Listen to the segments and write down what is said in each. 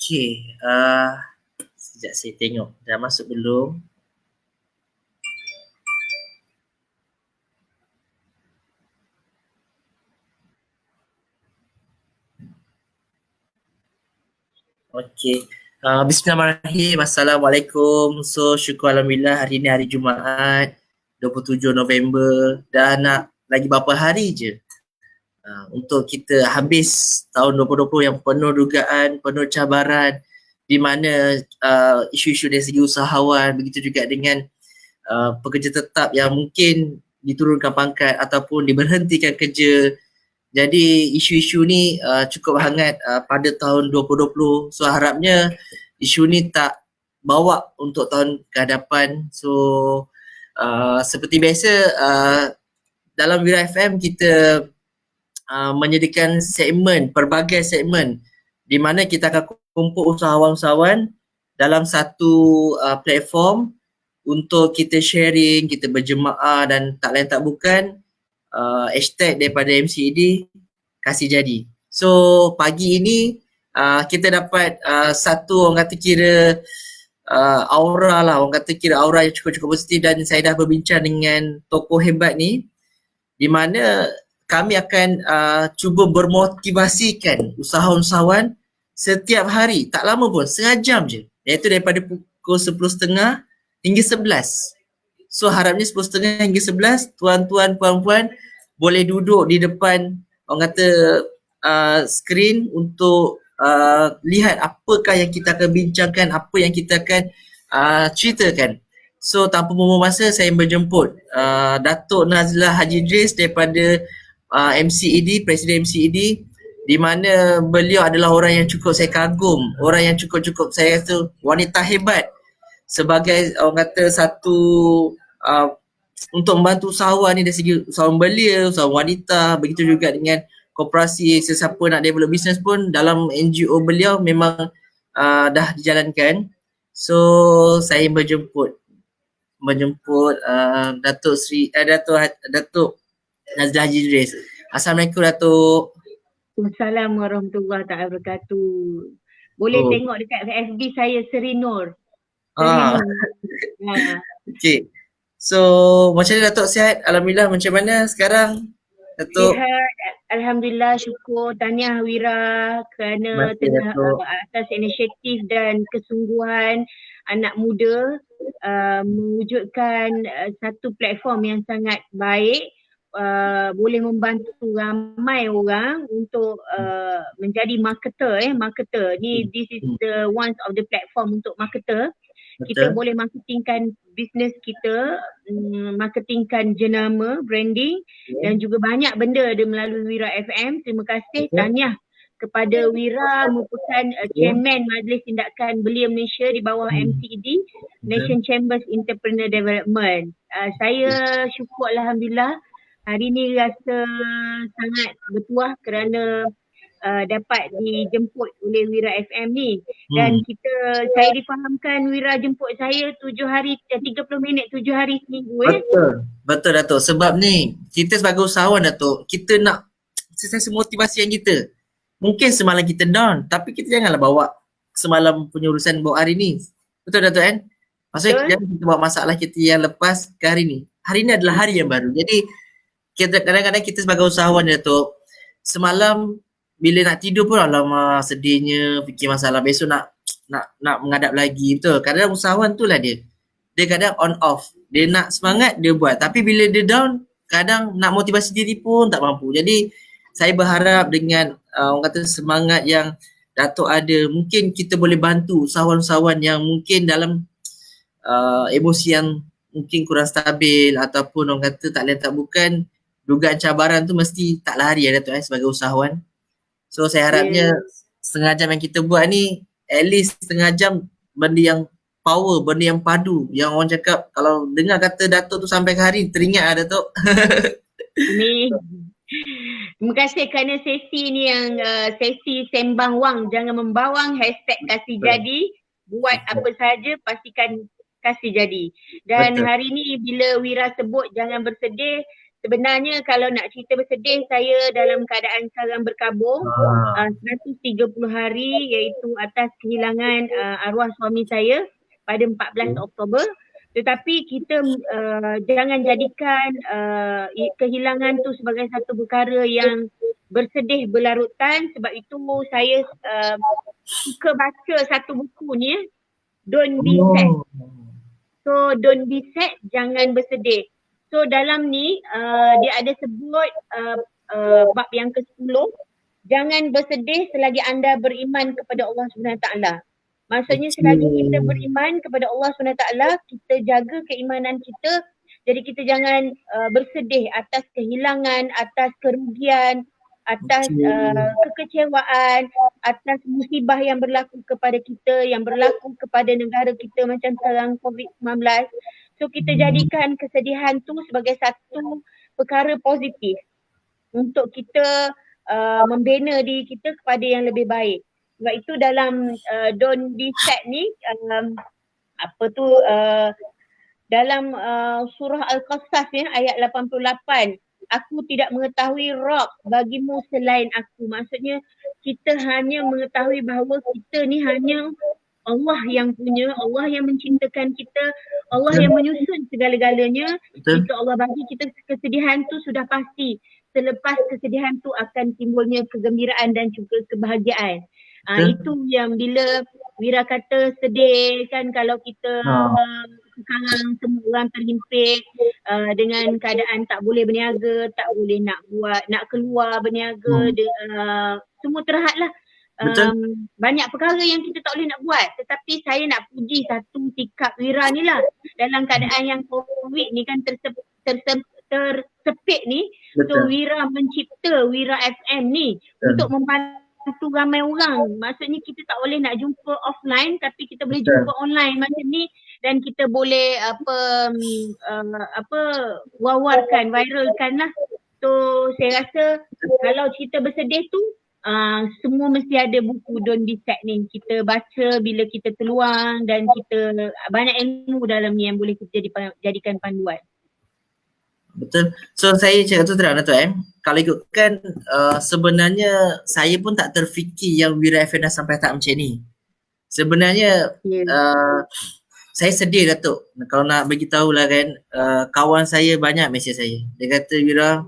Okey, sekejap saya tengok dah masuk belum. Okey. Bismillahirrahmanirrahim. Assalamualaikum. So, syukur Alhamdulillah hari ni hari Jumaat 27 November. Dah nak lagi berapa hari je untuk kita habis tahun 2020 yang penuh dugaan, penuh cabaran, di mana isu-isu dari segi usahawan, begitu juga dengan pekerja tetap yang mungkin diturunkan pangkat ataupun diberhentikan kerja. Jadi isu-isu ni cukup hangat pada tahun 2020. So harapnya isu ni tak bawa untuk tahun ke hadapan. So seperti biasa dalam Wira FM kita menyediakan segmen, pelbagai segmen di mana kita akan kumpul usahawan-usahawan dalam satu platform untuk kita sharing, kita berjemaah dan tak lain tak bukan hashtag daripada MCED kasih jadi. So pagi ini kita dapat satu orang kata kira aura lah, orang kata kira aura yang cukup-cukup positif, dan saya dah berbincang dengan tokoh hebat ni di mana kami akan cuba bermotivasikan usahawan-usahawan setiap hari, tak lama pun, setengah jam je, iaitu daripada pukul 10.30 hingga 11. So harapnya 10.30 hingga 11, tuan-tuan, puan-puan boleh duduk di depan orang kata skrin untuk lihat apakah yang kita akan bincangkan, apa yang kita akan ceritakan. So tanpa membuang masa, saya berjemput Datuk Nazlah Haji Idris daripada MCED, Presiden MCED, di mana beliau adalah orang yang cukup saya kagum, orang yang cukup-cukup saya rasa wanita hebat sebagai orang kata satu untuk membantu usahawan ni dari segi usahawan belia, usahawan wanita, begitu juga dengan koperasi, sesiapa nak develop bisnes pun dalam NGO beliau memang dah dijalankan. So saya menjemput Datuk Nazlah Haji Idris. Assalamualaikum Datuk. Assalamualaikum warahmatullahi wabarakatuh. Boleh tengok dekat FB saya Seri Nur. Okey. So macam mana Datuk, sihat? Alhamdulillah. Macam mana sekarang Datuk? Sihat, Alhamdulillah, syukur. Tahniah Wira kerana atas inisiatif dan kesungguhan anak muda mewujudkan satu platform yang sangat baik, boleh membantu ramai orang untuk menjadi marketer. This is the one of the platform untuk marketer. Kita boleh marketingkan bisnes kita, marketingkan jenama, branding, dan juga banyak benda melalui Wira FM. Terima kasih, tahniah kepada Wira merupakan chairman Majlis Tindakan Belia Malaysia di bawah MCED, Nation Chambers Entrepreneur Development. Saya syukur Alhamdulillah hari ni rasa sangat bertuah kerana dapat dijemput oleh Wira FM ni. Dan saya difahamkan Wira jemput saya 30 minit 7 hari seminggu. Betul Datuk. Sebab ni kita sebagai usahawan Datuk, kita nak sesiasa motivasi yang kita. Mungkin semalam kita down, tapi kita janganlah bawa semalam punya urusan bawa hari ni. Betul Datuk kan? Maksudnya jangan kita bawa masalah kita yang lepas ke hari ni. Hari ni adalah hari yang baru. Jadi kadang-kadang kita sebagai usahawan Datuk, semalam bila nak tidur pun alamak sedihnya, fikir masalah besok nak menghadap lagi. Betul. Kadang usahawan tu lah dia kadang on off. Dia nak semangat dia buat, tapi bila dia down kadang nak motivasi diri pun tak mampu. Jadi saya berharap dengan orang kata semangat yang Datuk ada, mungkin kita boleh bantu usahawan-usahawan yang mungkin dalam emosi yang mungkin kurang stabil, ataupun orang kata tak lain tak bukan dugaan cabaran tu mesti tak lari ya Datuk sebagai usahawan. So saya harapnya setengah jam yang kita buat ni, at least setengah jam benda yang power, benda yang padu, yang orang cakap kalau dengar kata Datuk tu sampai ke hari, teringat lah Datuk. Terima kasih kerana sesi ni yang sesi sembang wang, jangan membawang, hashtag kasih jadi, buat apa saja pastikan kasih jadi. Dan hari ni bila Wira sebut jangan bersedih, sebenarnya kalau nak cerita bersedih, saya dalam keadaan sekarang berkabung 130 hari iaitu atas kehilangan arwah suami saya pada 14 Oktober. Tetapi kita jangan jadikan kehilangan tu sebagai satu perkara yang bersedih berlarutan. Sebab itu saya suka baca satu buku ni, Don't Be Sad. So don't be sad, jangan bersedih. So dalam ni dia ada sebut bab yang ke-10, jangan bersedih selagi anda beriman kepada Allah SWT. Maksudnya selagi kita beriman kepada Allah SWT, kita jaga keimanan kita. Jadi kita jangan bersedih atas kehilangan, atas kerugian, atas kekecewaan, atas musibah yang berlaku kepada kita, yang berlaku kepada negara kita macam sekarang COVID-19. So kita jadikan kesedihan tu sebagai satu perkara positif untuk kita membina diri kita kepada yang lebih baik. Sebab itu dalam Don't Be Sad ni, dalam surah Al-Qasas ni ayat 88, aku tidak mengetahui Rabb bagimu selain aku. Maksudnya kita hanya mengetahui bahawa kita ni hanya Allah yang punya, Allah yang menciptakan kita, Allah yang menyusun segala-galanya. Jika Allah bagi kita kesedihan tu sudah pasti. Selepas kesedihan tu akan timbulnya kegembiraan dan juga kebahagiaan. Itu yang bila Wira kata sedih kan, kalau kita sekarang semua orang terhimpit dengan keadaan tak boleh berniaga, tak boleh nak keluar berniaga, semua terhad lah. Banyak perkara yang kita tak boleh nak buat, tetapi saya nak puji satu sikap Wira ni lah. Dalam keadaan yang COVID ni kan tersepit ni, so Wira mencipta Wira FM ni untuk membantu ramai orang. Maksudnya kita tak boleh nak jumpa offline, tapi kita boleh jumpa online macam ni, dan kita boleh wawarkan, viralkan lah. So saya rasa kalau cerita bersedih tu semua mesti ada buku Don't Be Sad ni. Kita baca bila kita terluang, dan kita banyak ilmu dalam ni yang boleh kita jadikan panduan. Betul. So saya cakap tu terang Dato' kalau ikutkan sebenarnya saya pun tak terfikir yang Wira FM dah sampai tahap macam ni. Sebenarnya saya sedih Dato'. Kalau nak bagi tahu lah kan, kawan saya banyak mesej saya. Dia kata, Wira,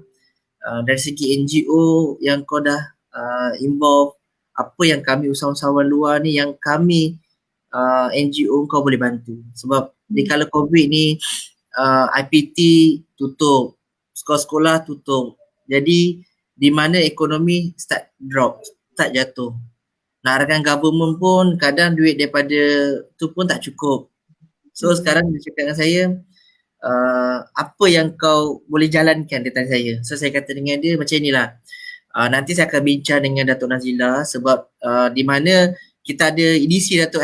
dari segi NGO yang kau dah involve, apa yang kami usahawan luar ni yang kami NGO kau boleh bantu. Sebab di kala COVID ni IPT tutup, sekolah-sekolah tutup. Jadi di mana ekonomi start drop, start jatuh. Nak harapkan government pun kadang duit daripada tu pun tak cukup. So sekarang dia cakap dengan saya, apa yang kau boleh jalankan, dia tanya saya. So saya kata dengan dia macam inilah. Nanti saya akan bincang dengan Dato' Nazila sebab di mana kita ada EDC Dato'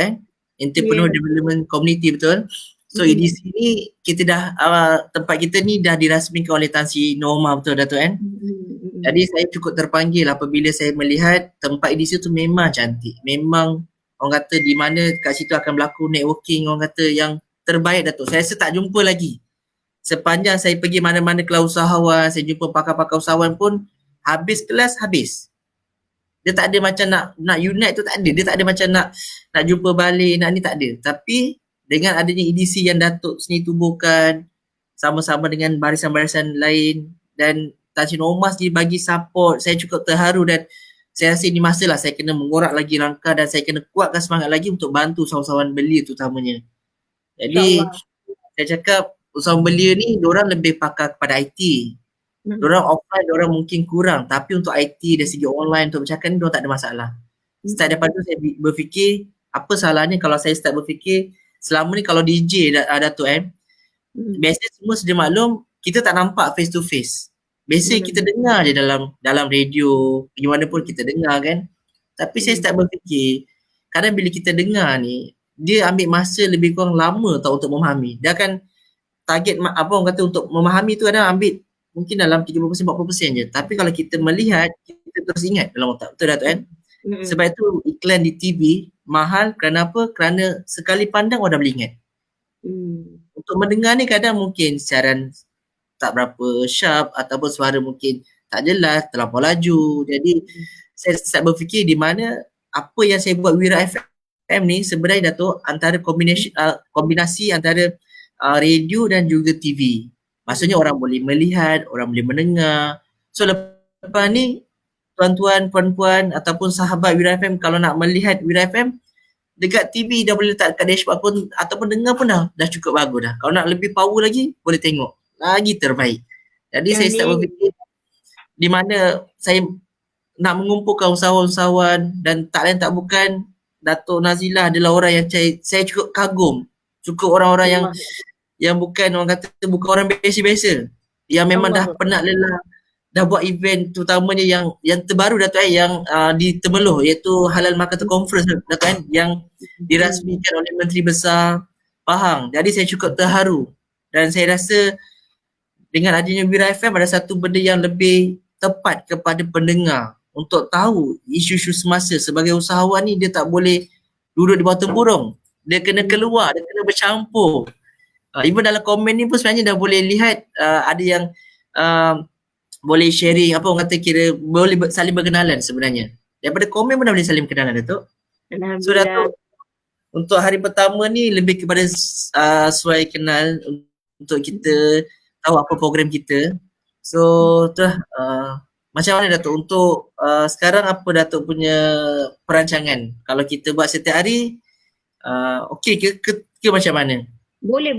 Entrepreneur Development Community, betul? So EDC ni kita dah tempat kita ni dah dirasmikan oleh Tan Sri Norma, betul Dato' Jadi saya cukup terpanggil apabila saya melihat tempat EDC tu memang cantik. Memang orang kata di mana kat situ akan berlaku networking, orang kata yang terbaik Dato'. Saya rasa tak jumpa lagi. Sepanjang saya pergi mana-mana kelas usahawan, saya jumpa pakar-pakar usahawan pun habis kelas, habis. Dia tak ada macam nak unite tu, tak ada. Dia tak ada macam nak jumpa balik, nak ni, tak ada. Tapi dengan adanya EDC yang Datuk sini tubuhkan sama-sama dengan barisan-barisan lain, dan Tan Sri Norma sendiri bagi support, saya cukup terharu. Dan saya rasa ini masalah saya kena mengorak lagi langkah dan saya kena kuatkan semangat lagi untuk bantu usahawan belia terutamanya. Jadi saya cakap usahawan belia ni diorang lebih pakar kepada IT. Diorang offline, diorang mungkin kurang, tapi untuk IT dari segi online untuk bercakap ni diorang tak ada masalah. Start daripada tu saya berfikir, apa salahnya kalau saya start berfikir, selama ni kalau DJ Dato' biasanya semua sedia maklum kita tak nampak face to face. Biasanya kita dengar je dalam radio, pergi mana pun kita dengar kan. Tapi saya start berfikir, kadang bila kita dengar ni, dia ambil masa lebih kurang lama tau untuk memahami. Dia akan target orang kata untuk memahami tu kadang ambil mungkin dalam 30% 40% je. Tapi kalau kita melihat, kita terus ingat dalam otak. Betul Dato' Sebab itu iklan di TV mahal kerana apa? Kerana sekali pandang orang dah boleh ingat. Untuk mendengar ni kadang mungkin siaran tak berapa sharp ataupun suara mungkin tak jelas, terlampau laju. Jadi saya start berfikir di mana apa yang saya buat Wira FM ni sebenarnya Dato' antara kombinasi antara radio dan juga TV. Maksudnya orang boleh melihat, orang boleh mendengar. So lepas ni tuan-tuan, puan-puan ataupun sahabat Wira FM kalau nak melihat Wira FM dekat TV dah boleh letak kat dashboard pun ataupun dengar pun dah cukup bagus dah. Kalau nak lebih power lagi boleh tengok. Lagi terbaik. Jadi saya start berfikir di mana saya nak mengumpulkan usahawan-usahawan dan tak lain tak bukan Dato' Nazilah adalah orang yang saya cukup kagum. Cukup orang-orang yang bukan orang kata bukan orang biasa-biasa. Yang memang dah penat lelah dah buat event terutamanya yang terbaru Dato' yang di Temeloh iaitu Halal Marketer Conference Dato' yang dirasmikan oleh Menteri Besar Pahang. Jadi saya cukup terharu dan saya rasa dengan adanya Wira FM ada satu benda yang lebih tepat kepada pendengar untuk tahu isu-isu semasa. Sebagai usahawan ni dia tak boleh duduk di bawah tempurung. Dia kena keluar, dia kena bercampur. Even dalam komen ni pun sebenarnya dah boleh lihat ada yang boleh sharing apa orang kata kira boleh saling berkenalan sebenarnya. Daripada komen pun dah boleh saling berkenalan Dato'. So Dato' untuk hari pertama ni lebih kepada suai kenal untuk kita tahu apa program kita. So tu lah macam mana Dato' untuk sekarang apa Dato' punya perancangan? Kalau kita buat setiap hari okey ke macam mana? Boleh.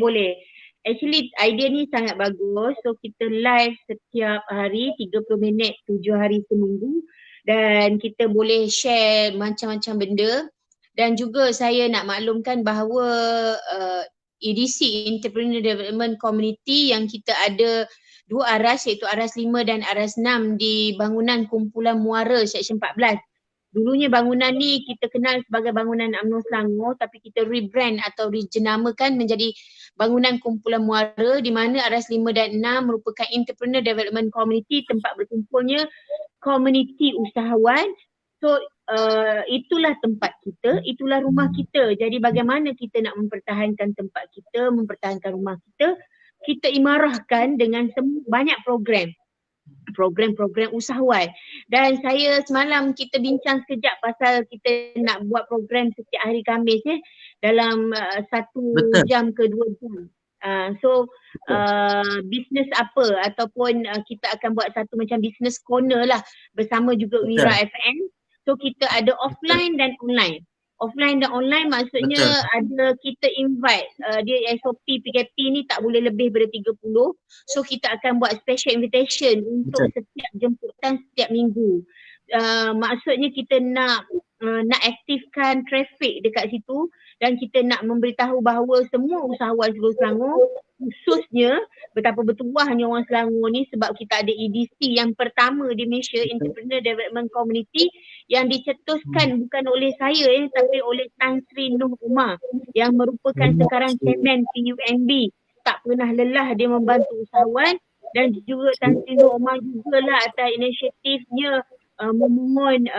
Actually idea ni sangat bagus. So kita live setiap hari 30 minit 7 hari seminggu dan kita boleh share macam-macam benda. Dan juga saya nak maklumkan bahawa EDC Entrepreneur Development Community yang kita ada dua aras iaitu aras 5 dan aras 6 di bangunan Kumpulan Muara Seksyen 14. Dulunya bangunan ni kita kenal sebagai bangunan UMNO Selangor tapi kita rebrand atau dijenamakan menjadi bangunan Kumpulan Muara di mana aras 5 dan 6 merupakan Entrepreneur Development Community, tempat berkumpulnya komuniti usahawan. So itulah tempat kita, itulah rumah kita. Jadi bagaimana kita nak mempertahankan tempat kita, mempertahankan rumah kita, kita imarahkan dengan banyak program usahawan. Dan saya semalam kita bincang sekejap pasal kita nak buat program setiap hari Khamis dalam 1 jam ke 2 jam. Bisnes apa ataupun kita akan buat satu macam business corner lah bersama juga Wira FM. So kita ada offline dan online. Offline dan online maksudnya ada kita invite dia SOP PKP ni tak boleh lebih daripada 30. So kita akan buat special invitation untuk setiap jemputan setiap minggu. Maksudnya kita nak aktifkan traffic dekat situ dan kita nak memberitahu bahawa semua usahawan seluruh Selangor khususnya betapa bertuahnya orang Selangor ni sebab kita ada EDC yang pertama di Malaysia, Entrepreneur Development Community yang dicetuskan bukan oleh saya tapi oleh Tan Sri Noh Umar yang merupakan sekarang chairman PUMB. Tak pernah lelah dia membantu usahawan dan juga Tan Sri Noh Umar jugalah atas inisiatifnya memohon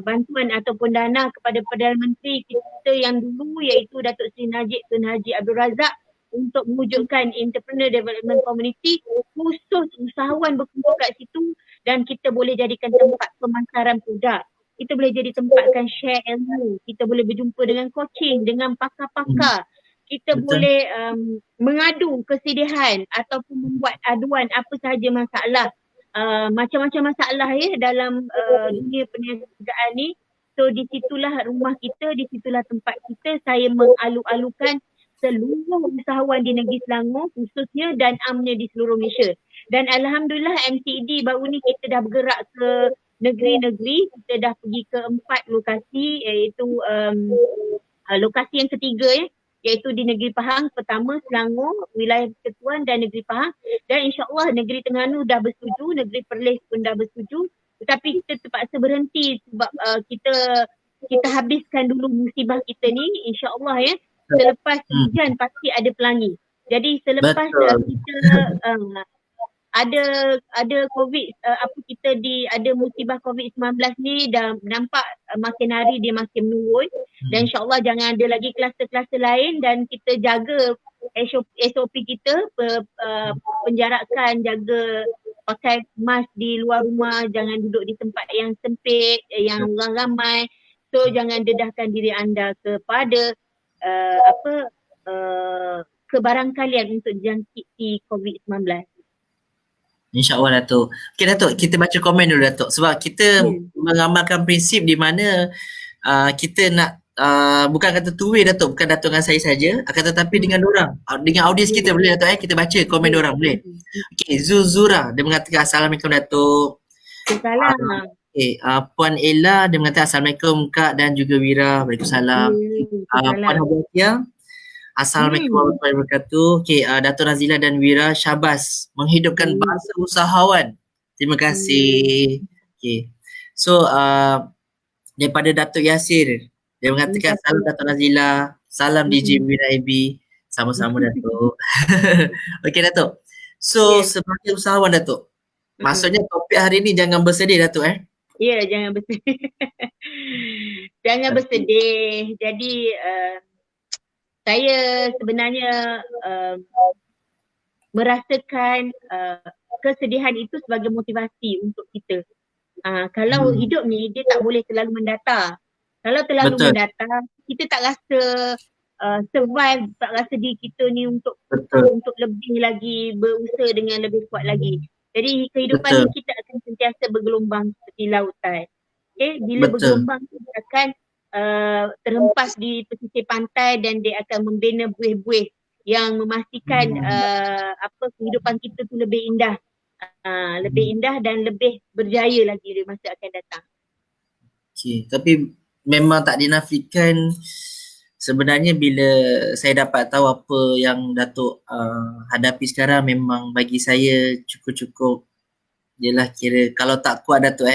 bantuan ataupun dana kepada Perdana Menteri kita yang dulu iaitu Datuk Seri Najib Tun Haji Abdul Razak untuk mewujudkan Entrepreneur Development Community khusus usahawan berkumpul kat situ dan kita boleh jadikan tempat pemasaran produk. Kita boleh jadi tempatkan share ilmu, kita boleh berjumpa dengan coaching, dengan pakar-pakar. Kita boleh mengadu kesedihan ataupun membuat aduan apa sahaja masalah. Macam-macam masalah dalam dunia perniagaan ni. So di situlah rumah kita, di situlah tempat kita. Saya mengalu-alukan seluruh usahawan di negeri Selangor khususnya dan amnya di seluruh Malaysia. Dan Alhamdulillah MTD baru ni kita dah bergerak ke negeri-negeri. Kita dah pergi ke 4 lokasi iaitu lokasi yang ketiga iaitu di Negeri Pahang, pertama Selangor, wilayah Persekutuan dan Negeri Pahang, dan insyaAllah Negeri Terengganu dah bersetuju, Negeri Perlis pun dah bersetuju, tetapi kita terpaksa berhenti sebab kita habiskan dulu musibah kita ni, insyaAllah selepas hujan pasti ada pelangi. Jadi selepas kita ada COVID, kita ada musibah COVID-19 ni dah nampak makin hari dia makin menurun dan insyaAllah jangan ada lagi kluster-kluster lain dan kita jaga SOP kita, penjarakan, jaga pakai mask di luar rumah, jangan duduk di tempat yang sempit, yang orang ramai. So jangan dedahkan diri anda kepada kebarangkalian untuk jangkiti COVID-19. InsyaAllah Datuk. Okay Datuk, kita baca komen dulu Datuk. Sebab kita mengamalkan prinsip di mana kita nak bukan kata two-way Datuk, bukan Datuk dengan saya saja, akan tetapi dengan orang, dengan audiens kita boleh Datuk kita baca komen orang boleh. Okay, Zuzura dia mengatakan Assalamualaikum Datuk. Assalamualaikum. Puan Ella dia mengatakan Assalamualaikum Kak dan juga Wira. Waalaikumsalam. Puan Habatia Assalamualaikum warahmatullahi wabarakatuh. Okay, Dato' Nazila dan Wira syabas menghidupkan bangsa usahawan. Terima kasih. Okay. So, daripada Dato' Yasir, dia mengatakan salam Dato' Nazila, salam DJ Wira AB. Sama-sama Dato'. Okay Dato'. So, sebagai usahawan Dato', maksudnya topik hari ni jangan bersedih Dato' Ya, jangan bersedih. Jangan bersedih. Jadi, saya sebenarnya merasakan kesedihan itu sebagai motivasi untuk kita. Kalau hidup ni dia tak boleh terlalu mendata. Kalau terlalu mendata, kita tak rasa survive, tak rasa diri kita ni untuk lebih lagi berusaha dengan lebih kuat lagi. Jadi kehidupan ni kita akan sentiasa bergelombang seperti lautan. Okay? Bila bergelombang kita akan terhempas di pesisir pantai dan dia akan membina buih-buih yang memastikan kehidupan kita tu lebih indah, dan lebih berjaya lagi di masa akan datang. Okay, tapi memang tak dinafikan sebenarnya bila saya dapat tahu apa yang Datuk hadapi sekarang, memang bagi saya cukup-cukup jelah kira kalau tak kuat Datuk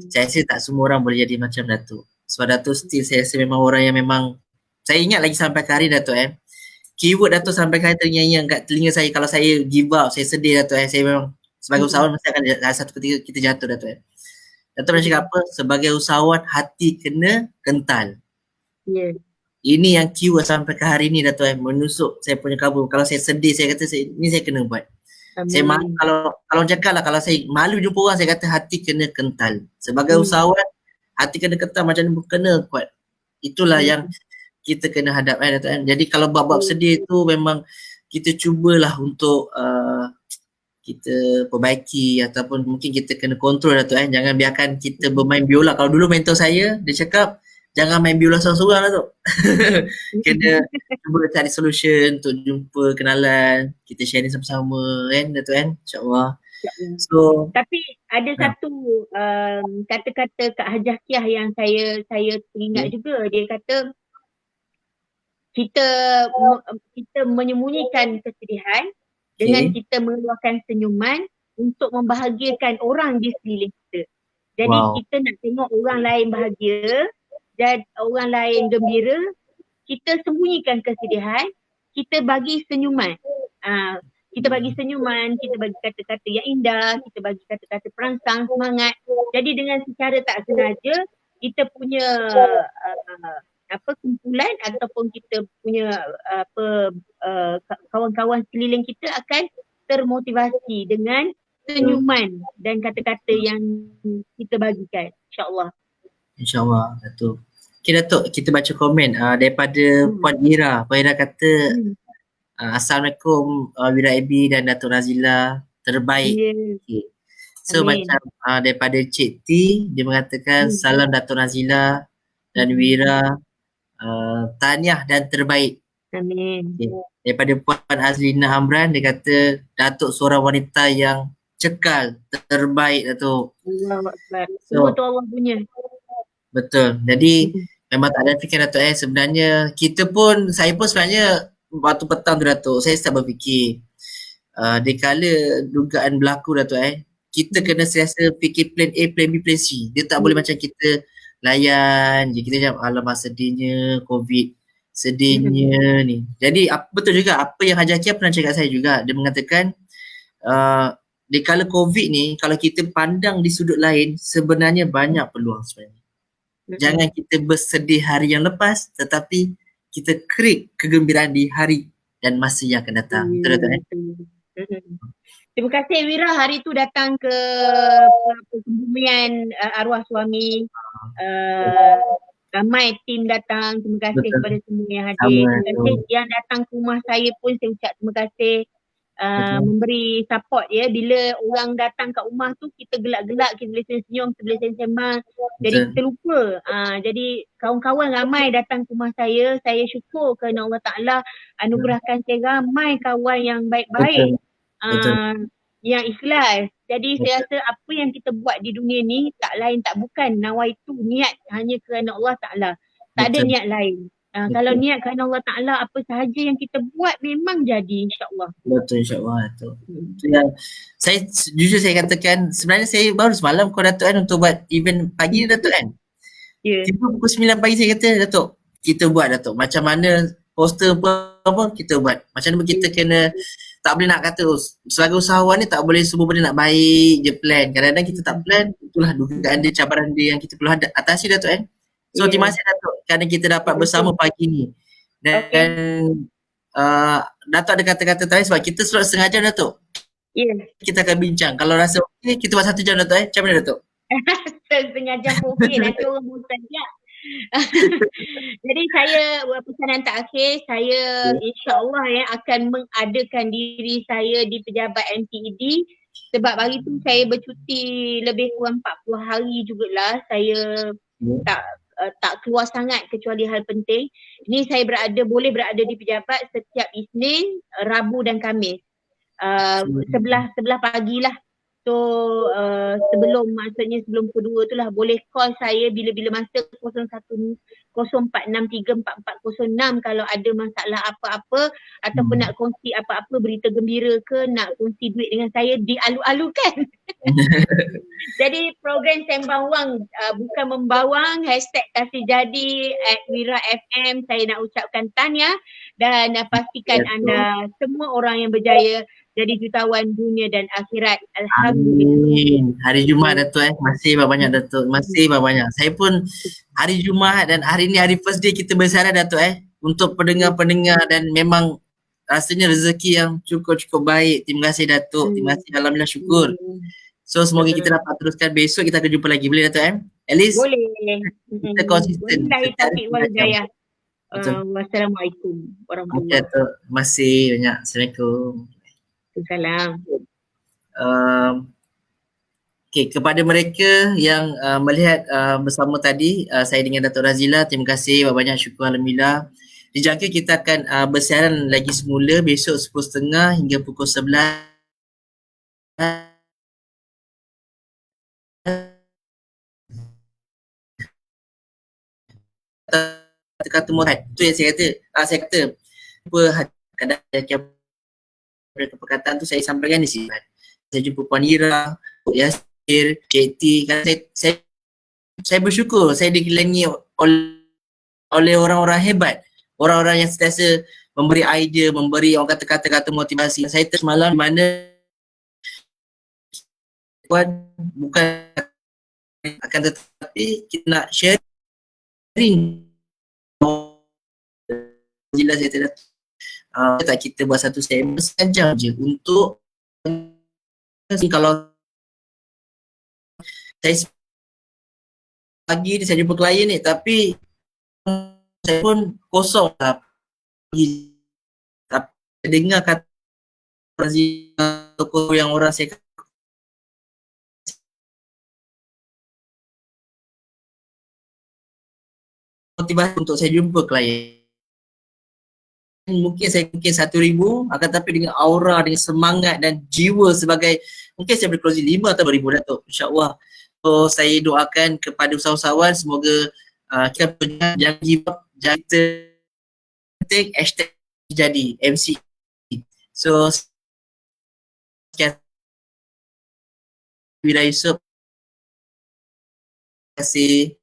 saya rasa tak semua orang boleh jadi macam Datuk. Sebab Datuk still saya rasa memang orang yang memang saya ingat lagi sampai ke hari Datuk keyword Datuk sampai ke hari ternyanyi kat telinga saya, kalau saya give up, saya sedih Datuk saya memang sebagai usahawan mesti akan ada satu ketika kita jatuh Datuk Datuk pernah cakap apa? Sebagai usahawan hati kena kental. Ini yang keyword sampai ke hari ni Datuk menusuk saya punya kabur. Kalau saya sedih saya kata ni saya kena buat. Saya malu, kalau cakap lah, kalau saya malu jumpa orang saya kata hati kena kental. Sebagai usahawan hati kena kental, macam ni kena kuat. Itulah yang kita kena hadap Datuk Jadi kalau bab-bab sedih tu memang kita cubalah untuk kita perbaiki ataupun mungkin kita kena kontrol Datuk Jangan biarkan kita bermain biola. Kalau dulu mentor saya dia cakap jangan main biola seorang-seorang Datuk. Kena cuba cari solution untuk jumpa kenalan, kita sharing sama-sama Datuk InsyaAllah. So, tapi ada satu kata-kata Kak Hajah Kiah yang saya teringat juga. Dia kata kita menyembunyikan kesedihan dengan kita mengeluarkan senyuman untuk membahagiakan orang di sekeliling kita. Jadi kita nak tengok orang lain bahagia dan orang lain gembira, kita sembunyikan kesedihan, kita bagi senyuman. Kita bagi senyuman, kita bagi kata-kata yang indah, kita bagi kata-kata perangsang, semangat. Jadi dengan secara tak sengaja, kita punya kumpulan ataupun kita punya kawan-kawan sekeliling kita akan termotivasi dengan senyuman dan kata-kata yang kita bagikan. InsyaAllah. InsyaAllah Datuk. Okay Datuk, kita baca komen daripada Puan Ira. Puan Ira kata Assalamualaikum Wira AB dan Datuk Nazila, terbaik. Okay. So macam daripada Cik T, dia mengatakan salam Datuk Nazila dan Wira, tahniah dan terbaik. Amin. Okay. Daripada Puan Azlina Amran, dia kata Datuk seorang wanita yang cekal, terbaik Datuk. Semua tu Allah punya. Betul. Jadi memang tak ada fikir Datuk sebenarnya saya pun sebenarnya waktu petang tu Datuk, saya start berfikir dikala dugaan berlaku Datuk kita kena sentiasa fikir plan A, plan B, plan C. Dia tak boleh macam kita layan je, kita macam alamak sedihnya COVID, sedihnya ni. Jadi betul juga apa yang Hajah Kia pernah cakap saya juga. Dia mengatakan dikala COVID ni, kalau kita pandang di sudut lain, sebenarnya banyak peluang sebenarnya. Jangan kita bersedih hari yang lepas, tetapi kita create kegembiraan di hari dan masa yang akan datang. Betul Datuk Terima kasih Wira hari tu datang ke kebumian arwah suami. Ramai tim datang. Terima kasih kepada semua yang hadir. Terima kasih yang datang ke rumah saya pun saya ucap terima kasih. Memberi support ya. Bila orang datang kat rumah tu kita gelak-gelak, kita boleh senyum, kita boleh sembang. Jadi kita lupa. Jadi kawan-kawan ramai datang ke rumah saya. Saya syukur kerana Allah Ta'ala anugerahkan saya ramai kawan yang baik-baik. Yang ikhlas. Jadi saya rasa apa yang kita buat di dunia ni tak lain tak bukan nawaitu, niat hanya kerana Allah Ta'ala. Tak ada niat lain. Kalau niat kerana Allah Ta'ala, apa sahaja yang kita buat memang jadi, insyaAllah. Betul, insyaAllah. Itu yang saya, jujur saya katakan, sebenarnya saya baru semalam call Datuk kan untuk buat event pagi ni Datuk kan. Tiba pukul 9 pagi saya kata, Datuk, kita buat Datuk. Macam mana poster apa kita buat. Macam mana kita kena, tak boleh nak kata, sebagai usahawan ni tak boleh semua benda nak baik je plan. Kadang-kadang kita tak plan, itulah dugaan dia, cabaran dia yang kita perlu atasi Datuk kan. So terima kasih Datuk kerana kita dapat bersama pagi ni. Dan Datuk ada kata-kata terakhir sebab kita slot setengah jam Datuk. Kita akan bincang. Kalau rasa okey, kita buat 1 jam Datuk Macam mana Datuk? Setengah jam pun okey, nanti orang bosan je. Jadi saya pesanan tak akhir, saya insyaAllah akan mengadakan diri saya di pejabat MTED. Sebab hari tu saya bercuti lebih kurang 40 hari jugalah. Saya tak keluar sangat kecuali hal penting. Ini saya boleh berada di pejabat setiap Isnin, Rabu dan Khamis. Sebelah pagilah. So sebelum kedua tu lah boleh call saya bila-bila masa 0104634406 kalau ada masalah apa-apa ataupun nak kongsi apa-apa, berita gembira ke, nak kongsi duit dengan saya, dialu-alukan. Jadi program Sembang Wang bukan membawang, #kasih-jadi @wira_fm. Saya nak ucapkan tahniah dan pastikan anda semua orang yang berjaya jadi jutawan dunia dan akhirat. Alhamdulillah. Amin. Hari Jumaat Datuk Masih banyak Datuk. Masih banyak. Saya pun hari Jumaat dan hari ni hari first day kita bersara Datuk untuk pendengar-pendengar dan memang rasanya rezeki yang cukup baik. Terima kasih Datuk. Terima kasih, alhamdulillah, syukur. So semoga kita dapat teruskan besok, kita akan jumpa lagi. Boleh Datuk At least boleh. Kita konsisten. Wassalamualaikum warahmatullahi wabarakatuh. Terima kasih banyak. Assalamualaikum. Salam. Okay, kepada mereka yang melihat bersama tadi, saya dengan Datuk Razila, terima kasih banyak, syukur alhamdulillah. Dijangka kita akan bersiaran lagi semula besok 10.30 hingga pukul 11. Kata Murad, itu yang saya kata kadang-kadang perkataan tu saya sampaikan di sini. Saya jumpa Puan Ira, Yasir, JT, kan saya bersyukur saya dikelilingi oleh orang-orang hebat, orang-orang yang sentiasa memberi idea, memberi orang kata-kata motivasi. Saya semalam di mana bukan akan tetapi kita nak sharing. Jelas saya tidak tak kita buat satu segmen sekejap je untuk kalau saya pagi ni saya jumpa klien ni tapi saya pun kosong lah tapi dengar kata toko yang orang saya motivasi untuk saya jumpa klien. Mungkin 1,000 akan tapi dengan aura, dengan semangat dan jiwa sebagai, mungkin saya boleh closing 5 atau 1,000 Datuk, insyaAllah. So saya doakan kepada usahawan semoga kita jangan give up, jangan kita hashtag jadi MC. So sekian Wira Yusof, terima kasih.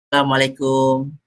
Assalamualaikum.